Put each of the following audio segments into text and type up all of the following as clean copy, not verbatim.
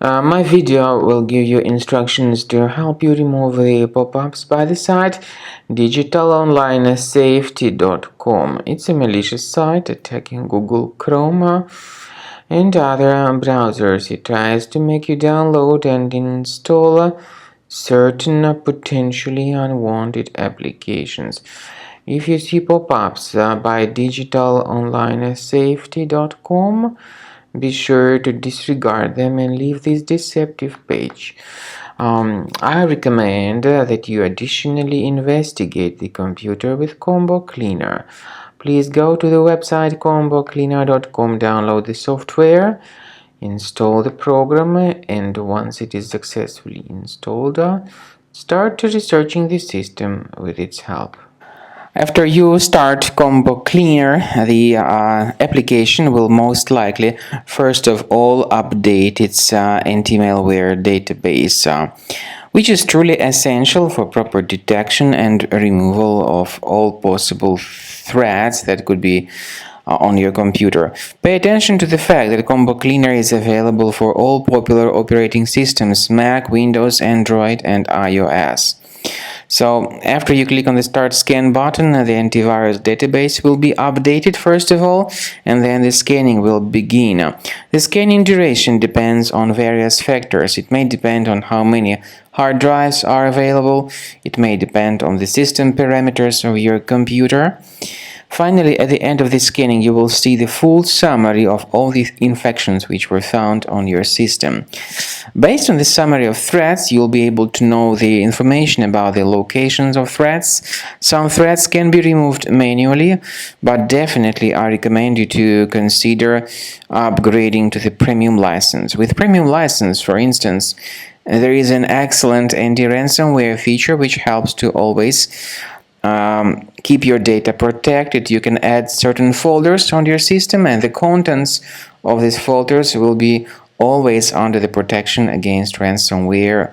My video will give you instructions to help you remove the pop-ups by the site digitalonlinesafety.com. It's a malicious site attacking Google Chrome and other browsers. It tries to make you download and install certain potentially unwanted applications. If you see pop-ups by digitalonlinesafety.com, be sure to disregard them and leave this deceptive page. I recommend that you additionally investigate the computer with Combo Cleaner. Please go to the website combocleaner.com, download the software, install the program, and once it is successfully installed, start researching the system with its help. After you start Combo Cleaner, the application will most likely first of all update its anti-malware database, which is truly essential for proper detection and removal of all possible threats that could be on your computer. Pay attention to the fact that Combo Cleaner is available for all popular operating systems: Mac, Windows, Android, and iOS. So after you click on the Start Scan button, the antivirus database will be updated first of all, and then the scanning will begin. The scanning duration depends on various factors. It may depend on how many hard drives are available. It may depend on the system parameters of your computer. Finally, at the end of the scanning, you will see the full summary of all the infections which were found on your system. Based on the summary of threats, you'll be able to know the information about the locations of threats. Some threats can be removed manually, but definitely I recommend you to consider upgrading to the premium license. With premium license, for instance, there is an excellent anti-ransomware feature which helps to always keep your data protected. You can add certain folders on your system, and the contents of these folders will be always under the protection against ransomware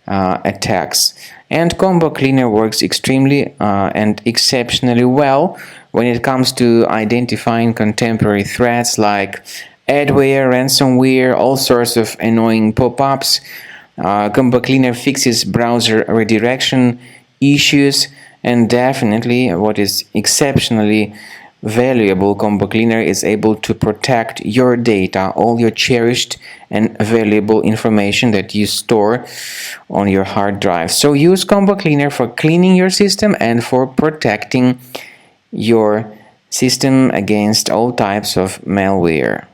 attacks. And Combo Cleaner works extremely and exceptionally well when it comes to identifying contemporary threats like adware, ransomware, all sorts of annoying pop-ups. Combo Cleaner fixes browser redirection issues. And definitely, what is exceptionally valuable, Combo Cleaner is able to protect your data, all your cherished and valuable information that you store on your hard drive. So use Combo Cleaner for cleaning your system and for protecting your system against all types of malware.